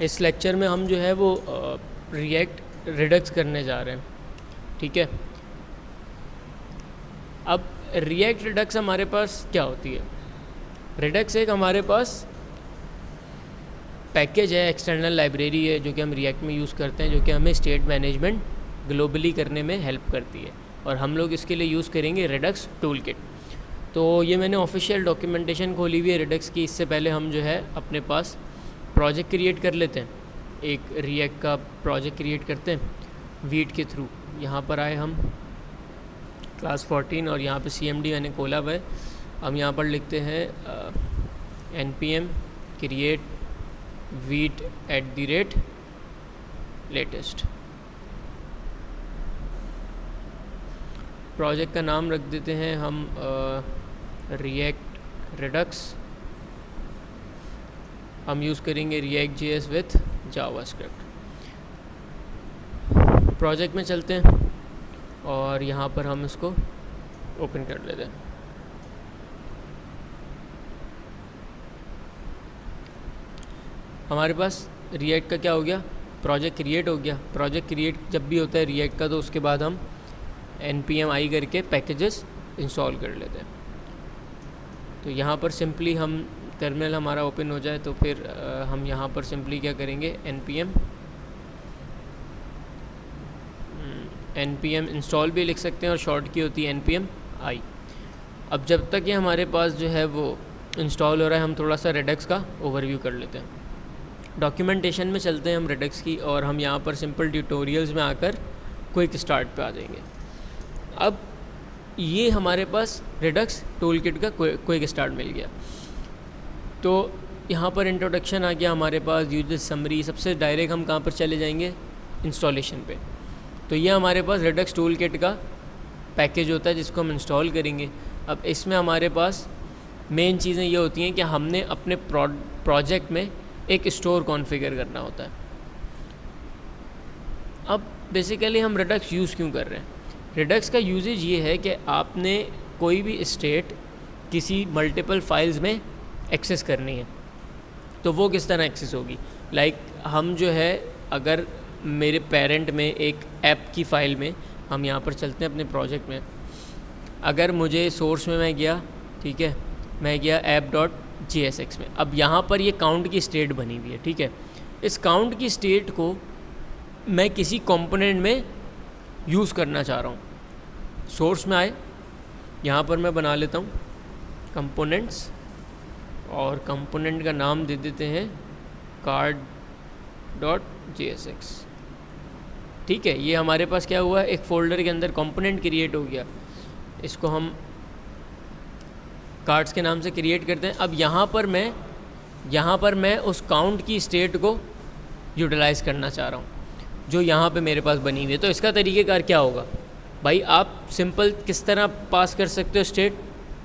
इस लेक्चर में हम जो है वो रिएक्ट रिडक्स करने जा रहे हैं, ठीक है। अब रिएक्ट रिडक्स हमारे पास क्या होती है? रिडक्स एक हमारे पास पैकेज है, एक्सटर्नल लाइब्रेरी है जो कि हम रिएक्ट में यूज़ करते हैं, जो कि हमें स्टेट मैनेजमेंट ग्लोबली करने में हेल्प करती है, और हम लोग इसके लिए यूज़ करेंगे रिडक्स टूल किट। तो ये मैंने ऑफिशियल डॉक्यूमेंटेशन खोली हुई है रिडक्स की। इससे पहले हम जो है अपने पास प्रोजेक्ट क्रिएट कर लेते हैं, एक रिएक्ट का प्रोजेक्ट क्रिएट करते हैं वीट के थ्रू। यहाँ पर आए हम क्लास 14 और यहाँ पे CMD मैंने खोला हुआ है। हम यहाँ पर लिखते हैं npm create wheat @latest। Project का नाम रख देते हैं हम रिएक्ट रिडक्स। हम यूज़ करेंगे React.js विथ जावास्क्रिप्ट। प्रोजेक्ट में चलते हैं और यहाँ पर हम इसको ओपन कर लेते हैं। हमारे पास रिएक्ट का क्या हो गया, प्रोजेक्ट क्रिएट हो गया। प्रोजेक्ट क्रिएट जब भी होता है रिएक्ट का, तो उसके बाद हम npm i करके पैकेजेस इंस्टॉल कर लेते हैं। तो यहाँ पर सिंपली हम टर्मिनल हमारा ओपन हो जाए तो फिर हम यहाँ पर सिंपली क्या करेंगे, npm इंस्टॉल भी लिख सकते हैं और शॉर्ट की होती है npm i। अब जब तक ये हमारे पास जो है वो इंस्टॉल हो रहा है, हम थोड़ा सा रिडक्स का ओवरव्यू कर लेते हैं। डॉक्यूमेंटेशन में चलते हैं हम रिडक्स की, और हम यहाँ पर सिंपल ट्यूटोरियल्स में आकर क्विक स्टार्ट पे आ जाएंगे। अब ये हमारे पास रिडक्स टूल किट का क्विक स्टार्ट मिल गया। तो यहाँ पर इंट्रोडक्शन आ गया हमारे पास, यूजर समरी। सबसे डायरेक्ट हम कहाँ पर चले जाएंगे, इंस्टॉलेशन पे। तो ये हमारे पास रिडक्स टूल किट का पैकेज होता है जिसको हम इंस्टॉल करेंगे। अब इसमें हमारे पास मेन चीज़ें ये होती हैं कि हमने अपने प्रोजेक्ट में एक स्टोर कॉन्फ़िगर करना होता है। अब बेसिकली हम रिडक्स यूज़ क्यों कर रहे हैं? रिडक्स का यूजेज ये है कि आपने कोई भी स्टेट किसी मल्टीपल फाइल्स में एक्सेस करनी है, तो वो किस तरह एक्सेस होगी। लाइक हम जो है, अगर मेरे पेरेंट में एक ऐप की फ़ाइल में, हम यहाँ पर चलते हैं अपने प्रोजेक्ट में, अगर मुझे सोर्स में मैं गया, ठीक है, मैं गया app.jsx में। अब यहाँ पर ये काउंट की स्टेट बनी हुई है, ठीक है। इस काउंट की स्टेट को मैं किसी कंपोनेंट में यूज़ करना चाह रहा हूँ। सोर्स में आए, यहाँ पर मैं बना लेता हूँ कंपोनेंट्स, और कंपोनेंट का नाम दे देते हैं card.jsx, ठीक है। ये हमारे पास क्या हुआ, एक फ़ोल्डर के अंदर कंपोनेंट क्रिएट हो गया। इसको हम कार्ड्स के नाम से क्रिएट करते हैं। अब यहाँ पर मैं उस काउंट की स्टेट को यूटिलाइज़ करना चाह रहा हूँ जो यहाँ पे मेरे पास बनी हुई है। तो इसका तरीक़ेकार क्या होगा भाई, आप सिंपल किस तरह पास कर सकते हो स्टेट,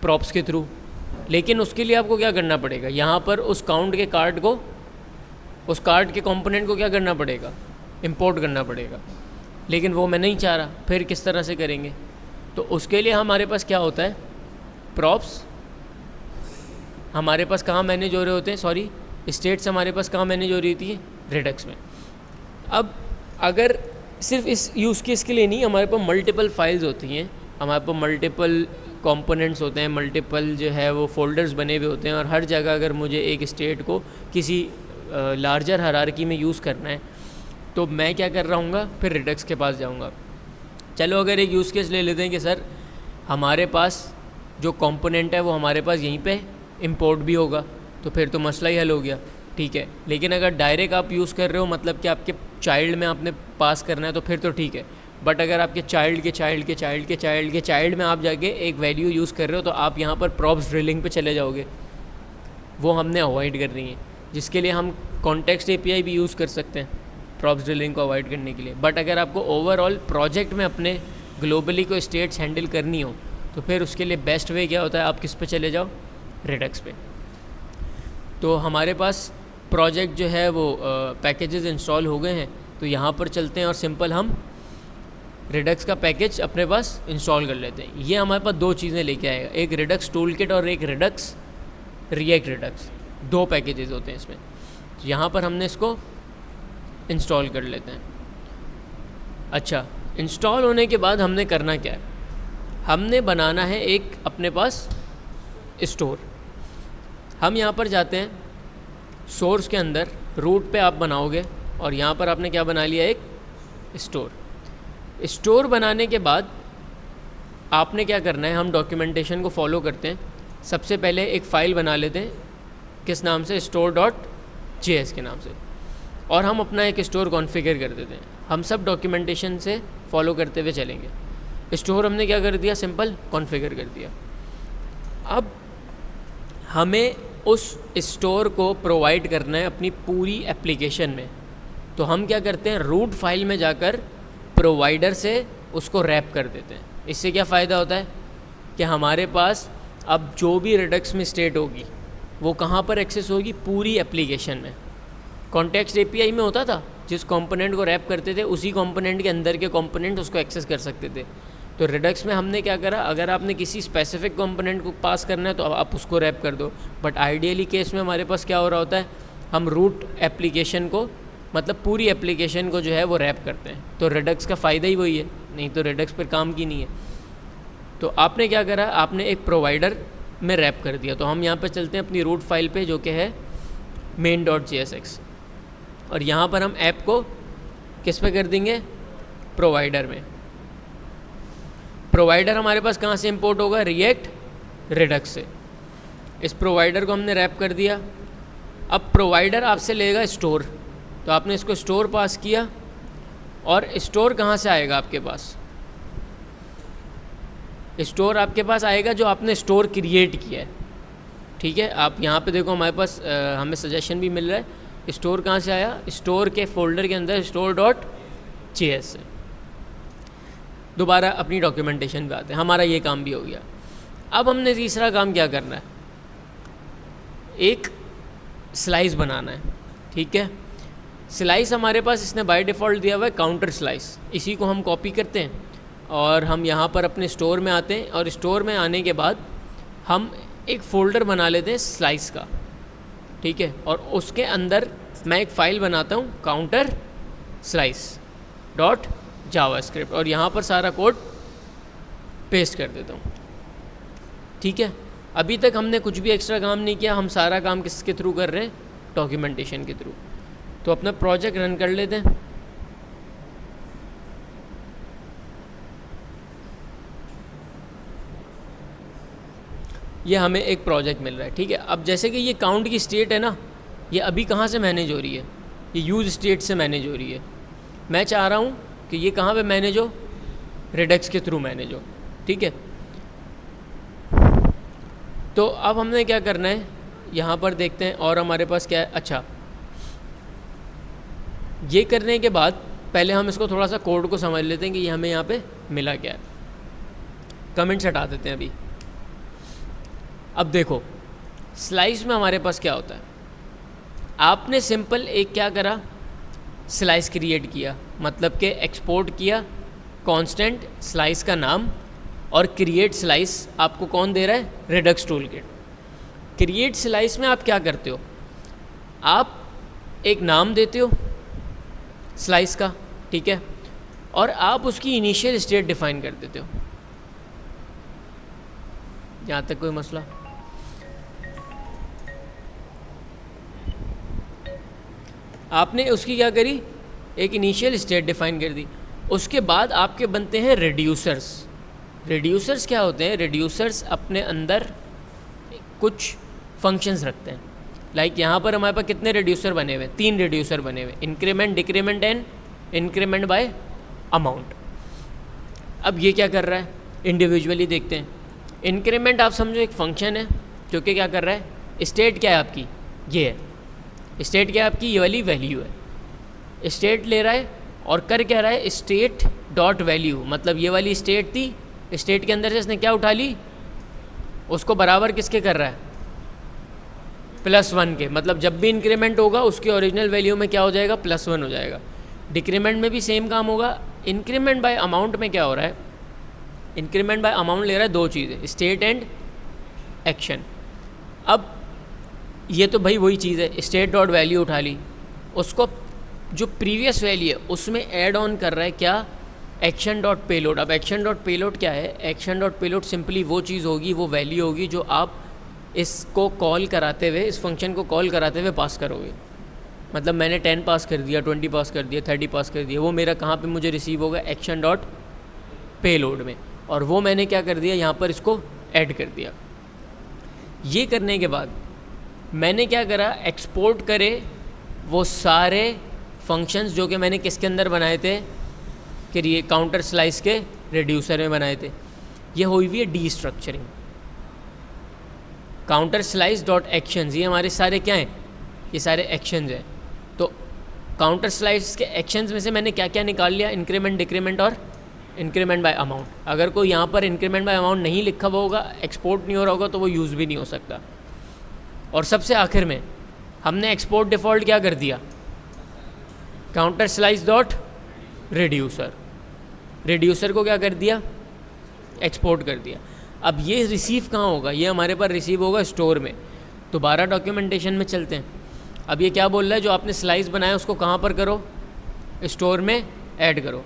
प्रॉप्स के थ्रू। लेकिन उसके लिए आपको क्या करना पड़ेगा, यहाँ पर उस काउंट के कार्ड को, उस कार्ड के कंपोनेंट को क्या करना पड़ेगा, इंपोर्ट करना पड़ेगा। लेकिन वो मैं नहीं चाह रहा, फिर किस तरह से करेंगे? तो उसके लिए हमारे पास क्या होता है, प्रॉप्स हमारे पास कहाँ मैनेज हो रहे होते हैं, सॉरी स्टेट्स हमारे पास कहाँ मैनेज हो रही थी, रिडक्स में। अब अगर सिर्फ इस यूज़ केस के लिए नहीं, हमारे पास मल्टीपल फाइल्स होती हैं, हमारे पास मल्टीपल कंपोनेंट्स होते हैं, मल्टीपल जो है वो फोल्डर्स बने हुए होते हैं, और हर जगह अगर मुझे एक स्टेट को किसी लार्जर हायरार्की में यूज़ करना है, तो मैं क्या कर रहा हूँगा, फिर रिडक्स के पास जाऊँगा। चलो अगर एक यूज़ केस ले लेते हैं कि सर हमारे पास जो कंपोनेंट है वो हमारे पास यहीं पे इंपोर्ट भी होगा, तो फिर तो मसला ही हल हो गया, ठीक है। लेकिन अगर डायरेक्ट आप यूज़ कर रहे हो, मतलब कि आपके चाइल्ड में आपने पास करना है, तो फिर तो ठीक है। बट अगर आपके चाइल्ड के चाइल्ड के चाइल्ड के चाइल्ड के चाइल्ड में आप जाके एक वैल्यू यूज़ कर रहे हो, तो आप यहाँ पर प्रॉप्स ड्रिलिंग पे चले जाओगे। वो हमने अवॉइड करनी है, जिसके लिए हम कॉन्टेक्स्ट API भी यूज़ कर सकते हैं प्रॉप्स ड्रिलिंग को अवॉइड करने के लिए। बट अगर आपको ओवरऑल प्रोजेक्ट में अपने ग्लोबली को स्टेट्स हैंडल करनी हो, तो फिर उसके लिए बेस्ट वे क्या होता है, आप किस पे चले जाओ, रिडक्स पे। तो हमारे पास प्रोजेक्ट जो है वो पैकेजेस इंस्टॉल हो गए हैं, तो यहाँ पर चलते हैं और सिंपल हम रिडक्स का पैकेज अपने पास इंस्टॉल कर लेते हैं। ये हमारे पास दो चीज़ें लेके आएगा, एक रिडक्स टूल किट और एक रिडक्स रिएक्ट रिडक्स, दो पैकेजेस होते हैं इसमें। तो यहाँ पर हमने इसको इंस्टॉल कर लेते हैं। अच्छा, इंस्टॉल होने के बाद हमने करना क्या है, हमने बनाना है एक अपने पास स्टोर। हम यहाँ पर जाते हैं सोर्स के अंदर, रूट पे आप बनाओगे और यहाँ पर आपने क्या बना लिया, एक स्टोर। स्टोर बनाने के बाद आपने क्या करना है, हम डॉक्यूमेंटेशन को फॉलो करते हैं। सबसे पहले एक फ़ाइल बना लेते हैं, किस नाम से, store.js के नाम से, और हम अपना एक स्टोर कॉन्फ़िगर कर देते हैं। हम सब डॉक्यूमेंटेशन से फॉलो करते हुए चलेंगे। स्टोर हमने क्या कर दिया, सिंपल कॉन्फ़िगर कर दिया। अब हमें उस स्टोर को प्रोवाइड करना है अपनी पूरी एप्लीकेशन में। तो हम क्या करते हैं, रूट फाइल में जाकर प्रोवाइडर से उसको रैप कर देते हैं। इससे क्या फ़ायदा होता है कि हमारे पास अब जो भी रेडक्स में स्टेट होगी वो कहाँ पर एक्सेस होगी, पूरी एप्लीकेशन में। कॉन्टेक्स्ट एपीआई में होता था, जिस कंपोनेंट को रैप करते थे उसी कंपोनेंट के अंदर के कंपोनेंट उसको एक्सेस कर सकते थे। तो रेडक्स में हमने क्या करा, अगर आपने किसी स्पेसिफिक कंपोनेंट को पास करना है तो आप उसको रैप कर दो। बट आइडियली केस में हमारे पास क्या हो रहा होता है, हम रूट एप्लीकेशन को, मतलब पूरी एप्लीकेशन को जो है वो रैप करते हैं। तो रेडक्स का फ़ायदा ही वही है, नहीं तो रेडक्स पर काम की नहीं है। तो आपने क्या करा, आपने एक प्रोवाइडर में रैप कर दिया। तो हम यहाँ पर चलते हैं अपनी रूट फाइल पे, जो कि है main.jsx, और यहाँ पर हम ऐप को किस पे कर देंगे, प्रोवाइडर में। प्रोवाइडर हमारे पास कहाँ से इंपोर्ट होगा, रिएक्ट रेडक्स से। इस प्रोवाइडर को हमने रैप कर दिया। अब प्रोवाइडर आपसे लेगा स्टोर, तो आपने इसको स्टोर पास किया, और स्टोर कहाँ से आएगा आपके पास, स्टोर आपके पास आएगा जो आपने स्टोर क्रिएट किया है। ठीक है, आप यहाँ पे देखो हमारे पास हमें सजेशन भी मिल रहा है। स्टोर कहाँ से आया, स्टोर के फोल्डर के अंदर store.js से। दोबारा अपनी डॉक्यूमेंटेशन पे आते हैं, हमारा ये काम भी हो गया। अब हमने तीसरा काम क्या करना है, एक स्लाइस बनाना है। ठीक है, स्लाइस हमारे पास इसने बाय डिफ़ॉल्ट दिया हुआ है काउंटर स्लाइस। इसी को हम कॉपी करते हैं और हम यहाँ पर अपने स्टोर में आते हैं, और स्टोर में आने के बाद हम एक फ़ोल्डर बना लेते हैं स्लाइस का। ठीक है, और उसके अंदर मैं एक फ़ाइल बनाता हूँ काउंटर स्लाइस डॉट जावास्क्रिप्ट, और यहाँ पर सारा कोड पेस्ट कर देता हूँ। ठीक है, अभी तक हमने कुछ भी एक्स्ट्रा काम नहीं किया, हम सारा काम किसके थ्रू कर रहे हैं, डॉक्यूमेंटेशन के थ्रू। तो अपना प्रोजेक्ट रन कर लेते हैं। ये हमें एक प्रोजेक्ट मिल रहा है। ठीक है, अब जैसे कि ये काउंट की स्टेट है ना, ये अभी कहाँ से मैनेज हो रही है, ये यूज़ स्टेट से मैनेज हो रही है। मैं चाह रहा हूँ कि ये कहाँ पे मैनेज हो, रेडक्स के थ्रू मैनेज हो। ठीक है, तो अब हमने क्या करना है, यहाँ पर देखते हैं और हमारे पास क्या है। अच्छा, ये करने के बाद पहले हम इसको थोड़ा सा कोड को समझ लेते हैं कि ये हमें यहाँ पे मिला क्या है। कमेंट्स हटा देते हैं अभी। अब देखो स्लाइस में हमारे पास क्या होता है, आपने सिंपल एक क्या करा, स्लाइस क्रिएट किया, मतलब कि एक्सपोर्ट किया कांस्टेंट स्लाइस का नाम, और क्रिएट स्लाइस आपको कौन दे रहा है, रेडक्स टूलकिट। क्रिएट स्लाइस में आप क्या करते हो, आप एक नाम देते हो स्लाइस का, ठीक है, और आप उसकी इनिशियल स्टेट डिफाइन कर देते हो। यहाँ तक कोई मसला? आपने उसकी क्या करी, एक इनिशियल स्टेट डिफाइन कर दी। उसके बाद आपके बनते हैं रेड्यूसर्स। रेड्यूसर्स क्या होते हैं, रेड्यूसर्स अपने अंदर कुछ फंक्शंस रखते हैं। लाइक यहाँ पर हमारे पास कितने रेड्यूसर बने हुए, 3 रेड्यूसर बने हुए, increment, decrement and increment bye amount. अब ये क्या कर रहा है, इंडिविजुअली देखते हैं। इंक्रीमेंट आप समझो एक फंक्शन है जो कि क्या कर रहा है, स्टेट क्या है आपकी, ये है स्टेट, क्या है आपकी, ये वाली वैल्यू है। स्टेट ले रहा है और कर क्या रहा है, स्टेट डॉट वैल्यू, मतलब ये वाली स्टेट थी, स्टेट के अंदर से इसने क्या उठा ली, उसको बराबर किसके कर रहा है, +1 के। मतलब जब भी इंक्रीमेंट होगा उसकी ओरिजिनल वैल्यू में क्या हो जाएगा, +1 हो जाएगा। डिक्रीमेंट में भी सेम काम होगा। इंक्रीमेंट बाय अमाउंट में क्या हो रहा है, इंक्रीमेंट बाय अमाउंट ले रहा है 2 चीज़ें, स्टेट एंड एक्शन। अब ये तो भाई वही चीज़ है, स्टेट डॉट वैल्यू उठा ली, उसको जो प्रीवियस वैल्यू है उसमें ऐड ऑन कर रहा है क्या, एक्शन डॉट पेलोड। अब एक्शन डॉट पेलोड क्या है, एक्शन डॉट पेलोड सिंपली वो चीज़ होगी, वो वैल्यू होगी जो आप इसको कॉल कराते हुए, इस फंक्शन को कॉल कराते हुए पास करोगे। मतलब मैंने 10 पास कर दिया, 20 पास कर दिया, 30 पास कर दिया, वो मेरा कहाँ पे मुझे रिसीव होगा, एक्शन डॉट पेलोड में। और वो मैंने क्या कर दिया, यहाँ पर इसको ऐड कर दिया। ये करने के बाद मैंने क्या करा, एक्सपोर्ट करे वो सारे फंक्शंस जो कि मैंने किसके अंदर बनाए थे, कि ये काउंटर स्लाइस के रिड्यूसर में बनाए थे। ये हुई हुई है D structuring. Counter slice dot actions, ये हमारे सारे क्या हैं, ये सारे एक्शंस हैं। तो काउंटर स्लाइस के एक्शंस में से मैंने क्या क्या निकाल लिया, इंक्रीमेंट, डिक्रीमेंट और इंक्रीमेंट बाय अमाउंट। अगर कोई यहाँ पर इंक्रीमेंट बाय अमाउंट नहीं लिखा हुआ होगा, एक्सपोर्ट नहीं हो रहा होगा, तो वो यूज़ भी नहीं हो सकता। और सबसे आखिर में हमने एक्सपोर्ट डिफ़ॉल्ट क्या कर दिया, counter slice dot reducer, reducer को क्या कर दिया, एक्सपोर्ट कर दिया। अब ये रिसीव कहाँ होगा, ये हमारे पास रिसीव होगा स्टोर में। दोबारा डॉक्यूमेंटेशन में चलते हैं। अब ये क्या बोल रहा है, जो आपने स्लाइस बनाया उसको कहाँ पर करो, स्टोर में ऐड करो।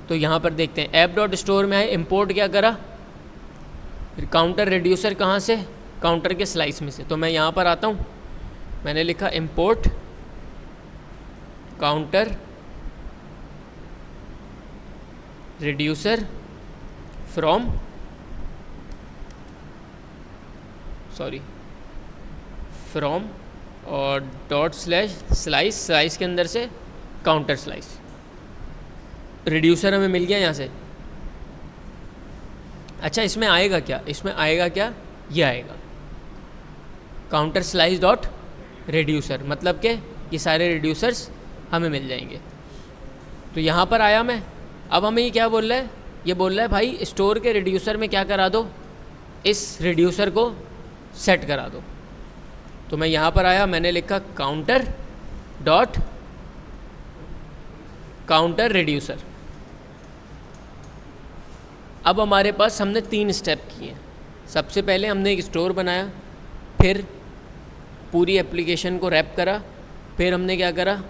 तो यहाँ पर देखते हैं, ऐप डॉट स्टोर में है, इम्पोर्ट क्या करा, काउंटर रिड्यूसर कहाँ से, काउंटर के स्लाइस में से। तो मैं यहाँ पर आता हूँ, मैंने लिखा import counter reducer from, from और डॉट स्लैश स्लाइस, स्लाइस के अंदर से काउंटर स्लाइस। रिड्यूसर हमें मिल गया यहाँ से। अच्छा, इसमें आएगा क्या, इसमें आएगा क्या, ये आएगा काउंटर स्लाइस डॉट रिड्यूसर, मतलब कि ये सारे रिड्यूसर्स हमें मिल जाएंगे। तो यहाँ पर आया मैं। अब हमें ये क्या बोल रहा है, ये बोल रहा है भाई स्टोर के रिड्यूसर में क्या करा दो, इस रिड्यूसर को सेट करा दो। तो मैं यहाँ पर आया, मैंने लिखा काउंटर डॉट काउंटर रिड्यूसर। अब हमारे पास हमने 3 स्टेप किए। सबसे पहले हमने एक स्टोर बनाया, फिर पूरी एप्लीकेशन को रैप करा, फिर हमने क्या करा,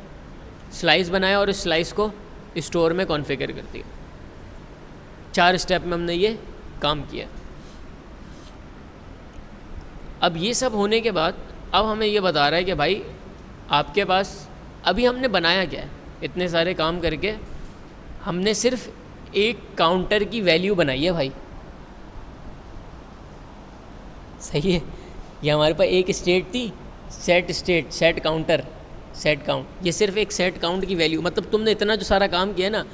स्लाइस बनाया और इस स्लाइस को स्टोर में कॉन्फ़िगर कर दिया। 4 स्टेप में हमने ये काम किया। अब ये सब होने के बाद अब हमें ये बता रहा है कि भाई आपके पास अभी हमने बनाया क्या है, इतने सारे काम करके हमने सिर्फ एक काउंटर की वैल्यू बनाई है भाई। सही है, ये हमारे पास एक स्टेट थी, set state, set counter, set count. ये सिर्फ एक सेट काउंट की वैल्यू, मतलब तुमने इतना जो सारा काम किया ना,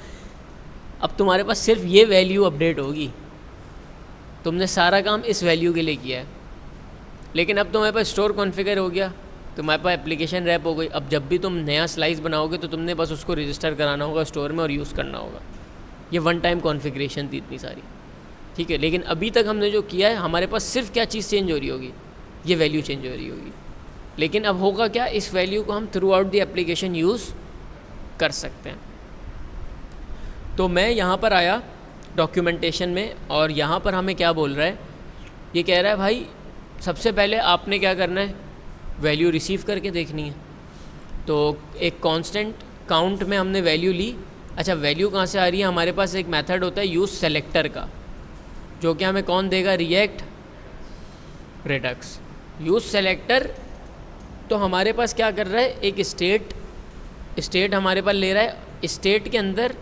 अब तुम्हारे पास सिर्फ ये वैल्यू अपडेट होगी। तुमने सारा काम इस वैल्यू के लिए किया है। लेकिन अब तुम्हारे पास स्टोर कॉन्फ़िगर हो गया, तुम्हारे पास एप्लीकेशन रैप हो गई। अब जब भी तुम नया स्लाइस बनाओगे तो तुमने बस उसको रजिस्टर कराना होगा स्टोर में और यूज़ करना होगा। ये वन टाइम कॉन्फ़िगरेशन थी इतनी सारी, ठीक है। लेकिन अभी तक हमने जो किया है, हमारे पास सिर्फ क्या चीज़ चेंज हो रही होगी, ये वैल्यू चेंज हो रही होगी। लेकिन अब होगा क्या, इस वैल्यू को हम through out the application use कर सकते हैं। तो मैं यहाँ पर आया डॉक्यूमेंटेशन में, और यहाँ पर हमें क्या बोल रहा है, ये कह रहा है भाई सबसे पहले आपने क्या करना है, वैल्यू रिसीव करके देखनी है। तो एक कांस्टेंट काउंट में हमने वैल्यू ली। अच्छा, वैल्यू कहाँ से आ रही है, हमारे पास एक मेथड होता है यूज़ सेलेक्टर का, जो कि हमें कौन देगा, रिएक्ट रिडक्स। यूज़ सेलेक्टर तो हमारे पास क्या कर रहा है, एक स्टेट हमारे पास ले रहा है, स्टेट के अंदर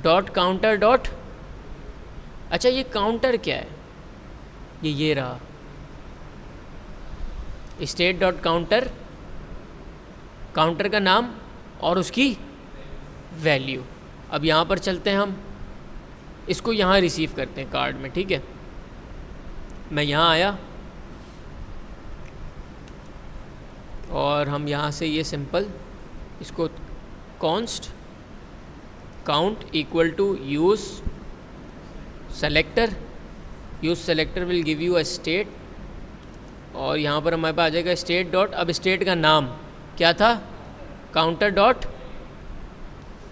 डॉट काउंटर डॉट, अच्छा ये काउंटर क्या है, ये रहा स्टेट डॉट काउंटर, काउंटर का नाम और उसकी वैल्यू। अब यहाँ पर चलते हैं, हम इसको यहाँ रिसीव करते हैं कार्ड में, ठीक है। मैं यहाँ आया और हम यहाँ से ये सिंपल इसको const count equal to use selector, use selector will give you a state, और यहाँ पर हमारे पास आ जाएगा स्टेट डॉट, अब स्टेट का नाम क्या था, काउंटर डॉट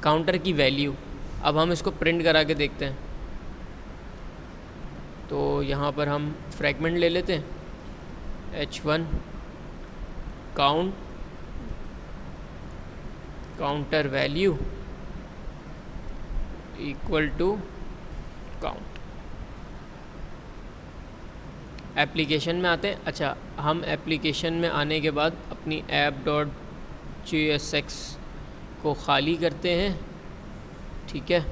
काउंटर की वैल्यू। अब हम इसको प्रिंट करा के देखते हैं। तो यहाँ पर हम फ्रैगमेंट ले लेते हैं, H1 count counter value equal to count. Application में आते हैं। अच्छा, हम एप्लीकेशन में आने के बाद अपनी app.jsx को ख़ाली करते हैं, ठीक है।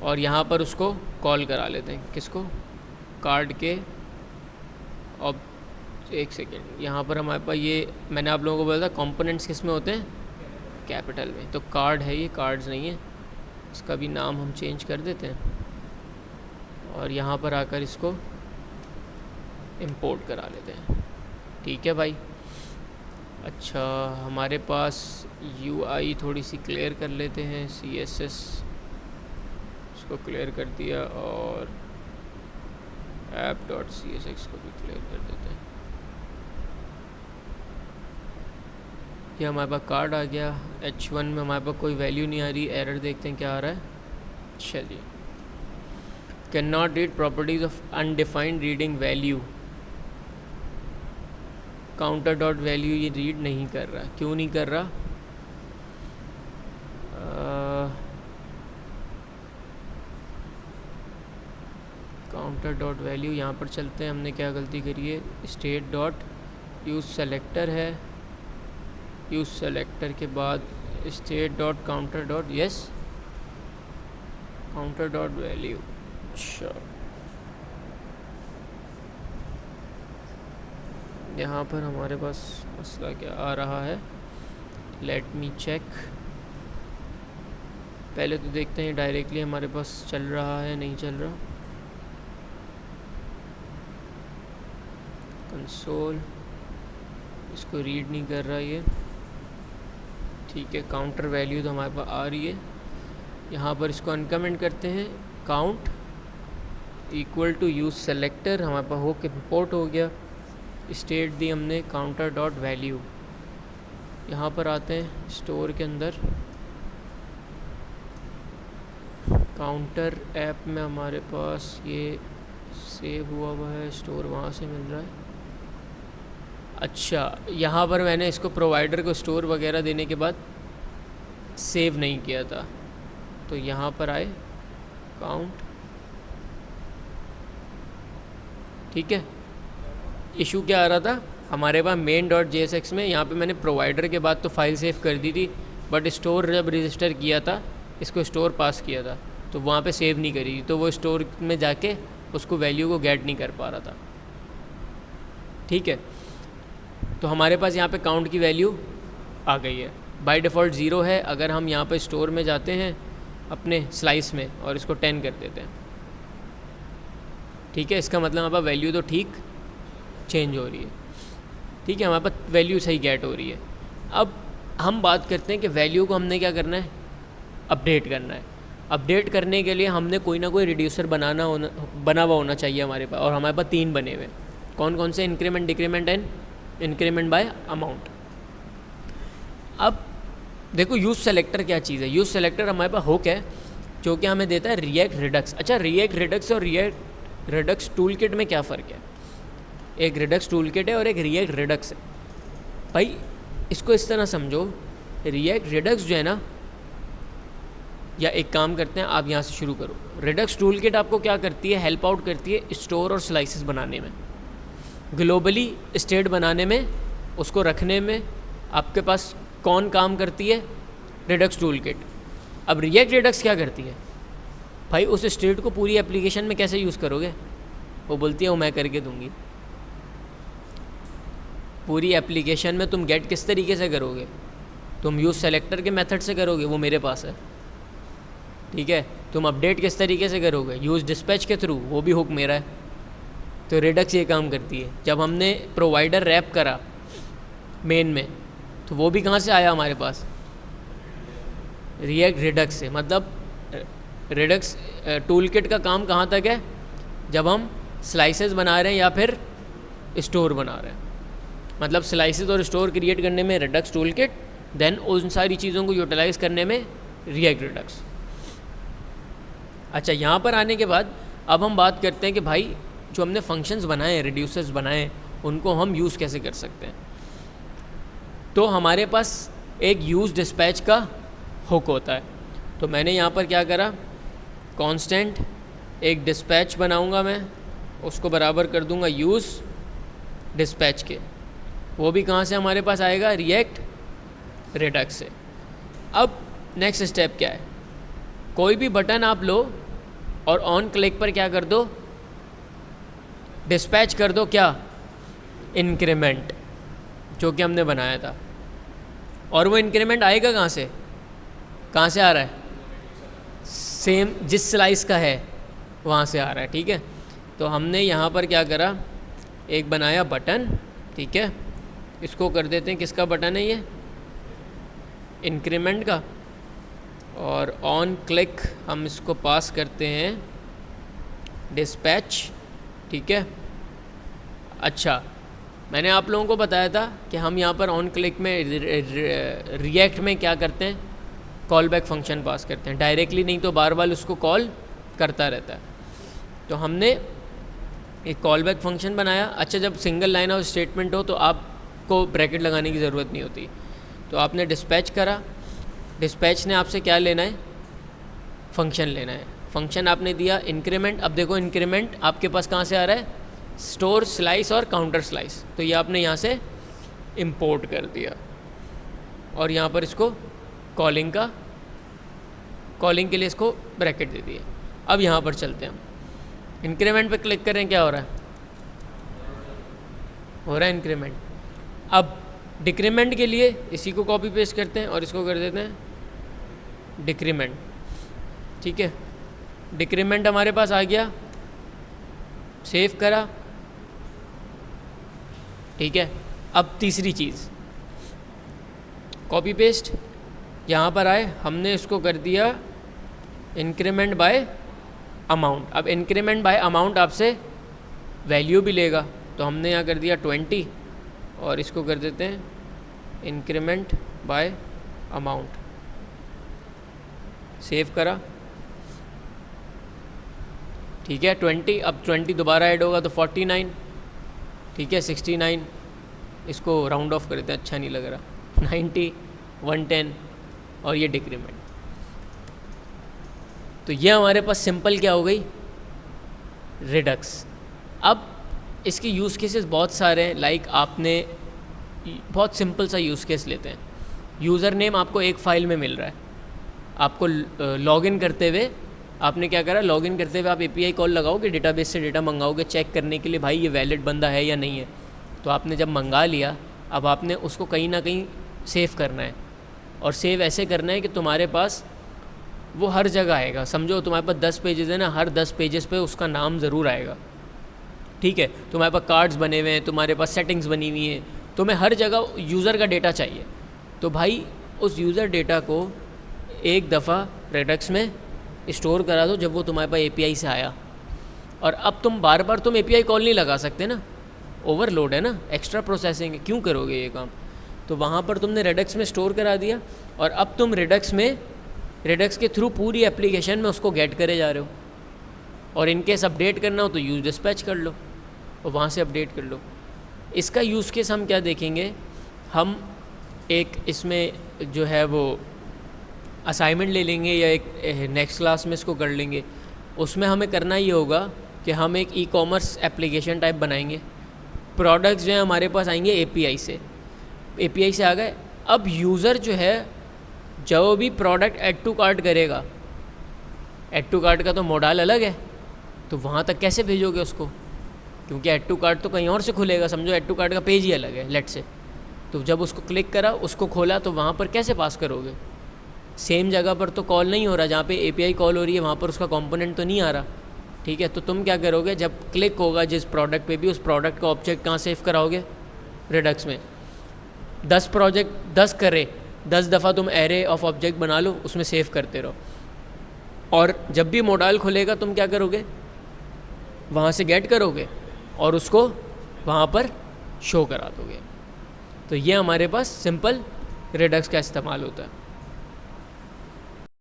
और यहाँ पर उसको कॉल करा लेते हैं, किसको, कार्ड के। अब एक सेकेंड, यहाँ पर हमारे पास ये मैंने आप लोगों को बोला था कंपोनेंट्स किस में होते हैं, कैपिटल में। तो कार्ड है, ये कार्ड्स नहीं है, इसका भी नाम हम चेंज कर देते हैं और यहाँ पर आकर इसको इंपोर्ट करा लेते हैं, ठीक है भाई। अच्छा, हमारे पास UI थोड़ी सी क्लियर कर लेते हैं, CSS इसको क्लियर कर दिया और app.csx को भी क्लियर कर देते हैं। ये हमारे पास कार्ड आ गया। H1 में हमारे पास कोई वैल्यू नहीं आ रही, एरर देखते हैं क्या आ रहा है। चलिए, can not read properties of undefined reading value. Counter dot value ये रीड नहीं कर रहा, क्यों नहीं कर रहा? काउंटर डॉट वैल्यू, यहाँ पर चलते हैं, हमने क्या गलती करी है। स्टेट डॉट यूज सेलेक्टर है, यूज सेलेक्टर के बाद state dot counter dot, yes, counter dot value. अच्छा, यहाँ पर हमारे पास मसला क्या आ रहा है, लेट मी चेक। पहले तो देखते हैं डायरेक्टली हमारे पास चल रहा है, नहीं चल रहा। कंसोल इसको रीड नहीं कर रहा ये, ठीक है। काउंटर वैल्यू तो हमारे पास आ रही है। यहाँ पर इसको अनकमेंट करते हैं, count equal to use selector, हमारे पास होके इंपोर्ट हो गया। स्टेट दी हमने काउंटर डॉट वैल्यू। यहाँ पर आते हैं स्टोर के अंदर, काउंटर ऐप में हमारे पास ये सेव हुआ हुआ है, स्टोर वहाँ से मिल रहा है। अच्छा, यहाँ पर मैंने इसको प्रोवाइडर को स्टोर वगैरह देने के बाद सेव नहीं किया था, तो यहाँ पर आए काउंट, ठीक है। इशू क्या आ रहा था हमारे पास main.jsx में, यहाँ पे मैंने प्रोवाइडर के बाद तो फाइल सेव कर दी थी, बट स्टोर जब रजिस्टर किया था, इसको स्टोर पास किया था, तो वहाँ पे सेव नहीं करी थी, तो वो स्टोर में जाके उसको वैल्यू को गेट नहीं कर पा रहा था, ठीक है। तो हमारे पास यहाँ पे काउंट की वैल्यू आ गई है, बाय डिफ़ॉल्ट 0 है। अगर हम यहाँ पे स्टोर में जाते हैं अपने स्लाइस में और इसको 10 कर देते हैं, ठीक है, इसका मतलब हमारे पास वैल्यू तो ठीक चेंज हो रही है, ठीक है, हमारे पास वैल्यू सही गेट हो रही है। अब हम बात करते हैं कि वैल्यू को हमने क्या करना है, अपडेट करना है। अपडेट करने के लिए हमने कोई ना कोई रिड्यूसर बना हुआ होना चाहिए हमारे पास, और हमारे पास 3 बने हुए। कौन कौन से? Increment, decrement and increment bye amount. अब देखो यूज़ सेलेक्टर क्या चीज़ है। यूज़ सेलेक्टर हमारे पास हुक है जो कि हमें देता है रिएक्ट रिडक्स। अच्छा, रिएक्ट रिडक्स और रिएक्ट रिडक्स टूल किट में क्या फ़र्क है? एक रिडक्स टूल किट है और एक रिएक्ट रिडक्स है। भाई इसको इस तरह समझो, रिएक्ट रिडक्स जो है ना, या एक काम करते हैं, आप यहाँ से शुरू करो। रिडक्स टूल किट आपको क्या करती है? हेल्प आउट करती है स्टोर और स्लाइसेस बनाने में, ग्लोबली स्टेट बनाने में, उसको रखने में। आपके पास कौन काम करती है? Redux tool kit. अब रिएक्ट रिडक्स क्या करती है? भाई उस स्टेट को पूरी एप्लीकेशन में कैसे यूज़ करोगे? वो बोलती है वो मैं करके दूंगी। पूरी एप्लीकेशन में तुम गेट किस तरीके से करोगे? तुम यूज़ सेलेक्टर के मेथड से करोगे, वो मेरे पास है, ठीक है। तुम अपडेट किस तरीके से करोगे? यूज़ डिस्पैच के थ्रू, वो भी हुक मेरा है। तो रिडक्स ये काम करती है। जब हमने प्रोवाइडर रैप करा मेन में, तो वो भी कहाँ से आया हमारे पास? रिएक्ट रिडक्स से। मतलब रिडक्स टूल किट का काम कहाँ तक है? जब हम स्लाइसेस बना रहे हैं या फिर स्टोर बना रहे हैं। मतलब स्लाइसेस और स्टोर क्रिएट करने में रिडक्स टूल किट, देन उन सारी चीज़ों को यूटिलाइज़ करने में रिएक्ट रिडक्स। अच्छा, यहाँ पर आने के बाद अब हम बात करते हैं कि भाई जो हमने फंक्शंस बनाए हैं, रिड्यूसर्स बनाए हैं, उनको हम यूज़ कैसे कर सकते हैं। तो हमारे पास एक यूज़ डिस्पैच का हुक होता है। तो मैंने यहाँ पर क्या करा, कांस्टेंट एक डिस्पैच बनाऊँगा मैं, उसको बराबर कर दूँगा यूज़ डिस्पैच के। वो भी कहाँ से हमारे पास आएगा, रिएक्ट रिडक्स से। अब नेक्स्ट स्टेप क्या है, कोई भी बटन आप लो और ऑन क्लिक पर क्या कर दो, डिस्पैच कर दो क्या, इंक्रीमेंट, जो कि हमने बनाया था। और वो इंक्रीमेंट आएगा कहाँ से आ रहा है, सेम जिस स्लाइस का है वहाँ से आ रहा है। ठीक है, तो हमने यहाँ पर क्या करा, एक बनाया बटन। ठीक है, इसको कर देते हैं, किसका बटन है ये, इंक्रीमेंट का। और ऑन क्लिक हम इसको पास करते हैं डिस्पैच। ठीक है, अच्छा मैंने आप लोगों को बताया था कि हम यहाँ पर ऑन क्लिक में रिएक्ट में क्या करते हैं, कॉल बैक फंक्शन पास करते हैं डायरेक्टली, नहीं तो बार बार उसको कॉल करता रहता है। तो हमने एक कॉल बैक फंक्शन बनाया। अच्छा, जब सिंगल लाइन ऑफ स्टेटमेंट हो तो आपको ब्रैकेट लगाने की ज़रूरत नहीं होती। तो आपने डिस्पैच करा, डिस्पैच ने आपसे क्या लेना है, फंक्शन लेना है। फंक्शन आपने दिया इंक्रीमेंट। अब देखो इंक्रीमेंट आपके पास कहाँ से आ रहा है, स्टोर स्लाइस और काउंटर स्लाइस। तो ये आपने यहाँ से इंपोर्ट कर दिया और यहाँ पर इसको कॉलिंग के लिए इसको ब्रैकेट दे दिए। अब यहाँ पर चलते हैं, हम इंक्रीमेंट पे क्लिक करें, क्या हो रहा है इंक्रीमेंट। अब डिक्रीमेंट के लिए इसी को कॉपी पेस्ट करते हैं और इसको कर देते हैं डिक्रीमेंट। ठीक है, डिक्रीमेंट हमारे पास आ गया, सेव करा। ठीक है, अब तीसरी चीज़, कॉपी पेस्ट, यहाँ पर आए, हमने इसको कर दिया इंक्रीमेंट बाय अमाउंट। अब इंक्रीमेंट बाय अमाउंट आपसे वैल्यू भी लेगा, तो हमने यहाँ कर दिया 20 और इसको कर देते हैं इंक्रीमेंट बाय अमाउंट। सेव करा। ठीक है, 20, अब 20 दोबारा ऐड होगा तो 49। ठीक है, 69, इसको राउंड ऑफ कर देते हैं, अच्छा नहीं लग रहा, 90, 110 और ये डिक्रीमेंट। तो ये हमारे पास सिंपल क्या हो गई, रिडक्स। अब इसके यूज़ केसेस बहुत सारे हैं। लाइक आपने बहुत सिंपल सा यूज़ केस लेते हैं, यूज़र नेम आपको एक फ़ाइल में मिल रहा है, आपको लॉगिन करते हुए आपने क्या करा, लॉगिन करते हुए आप API कॉल लगाओगे, डेटाबेस से डेटा मंगाओगे चेक करने के लिए भाई ये वैलिड बंदा है या नहीं है। तो आपने जब मंगा लिया, अब आपने उसको कहीं ना कहीं सेव करना है, और सेव ऐसे करना है कि तुम्हारे पास वो हर जगह आएगा। समझो तुम्हारे पास 10 पेजेस है ना, हर 10 पेजेस पे उसका नाम ज़रूर आएगा। ठीक है, तुम्हारे पास कार्ड्स बने हुए हैं, तुम्हारे पास सेटिंग्स बनी हुई हैं, तुम्हें हर जगह यूज़र का डेटा चाहिए। तो भाई उस यूज़र डेटा को एक दफ़ा रेडक्स में स्टोर करा दो जब वो तुम्हारे पास API से आया। और अब तुम बार बार तुम API कॉल नहीं लगा सकते ना, ओवरलोड है ना, एक्स्ट्रा प्रोसेसिंग है, क्यों करोगे ये काम। तो वहाँ पर तुमने रेडक्स में स्टोर करा दिया और अब तुम रेडक्स के थ्रू पूरी एप्लीकेशन में उसको गेट करे जा रहे हो। और इनकेस अपडेट करना हो तो यूज़ डिस्पैच कर लो और वहाँ से अपडेट कर लो। इसका यूज़ केस हम क्या देखेंगे, हम एक इसमें जो है वो असाइनमेंट ले लेंगे या एक नेक्स्ट क्लास में इसको कर लेंगे। उसमें हमें करना ये होगा कि हम एक ई-कॉमर्स एप्लीकेशन टाइप बनाएंगे। प्रोडक्ट्स जो हैं हमारे पास आएंगे API से आ गए। अब यूज़र जो है जो भी प्रोडक्ट ऐड टू कार्ट करेगा, ऐड टू कार्ट का तो मॉडल अलग है, तो वहाँ तक कैसे भेजोगे उसको, क्योंकि ऐड टू कार्ट तो कहीं और से खुलेगा। समझो ऐड टू कार्ट का पेज ही अलग है लेट से, तो जब उसको क्लिक करा, उसको खोला, तो वहाँ पर कैसे पास करोगे। सेम जगह पर तो कॉल नहीं हो रहा, जहाँ पे API कॉल हो रही है वहाँ पर उसका कंपोनेंट तो नहीं आ रहा। ठीक है, तो तुम क्या करोगे, जब क्लिक होगा जिस प्रोडक्ट पे भी, उस प्रोडक्ट का ऑब्जेक्ट कहाँ सेव कराओगे, रेडक्स में। 10 करे 10 दफ़ा तुम एरे ऑफ ऑब्जेक्ट बना लो, उसमें सेव करते रहो। और जब भी मॉडल खुलेगा तुम क्या करोगे, वहाँ से गेट करोगे और उसको वहाँ पर शो करा दोगे। तो ये हमारे पास सिंपल रेडक्स का इस्तेमाल होता है।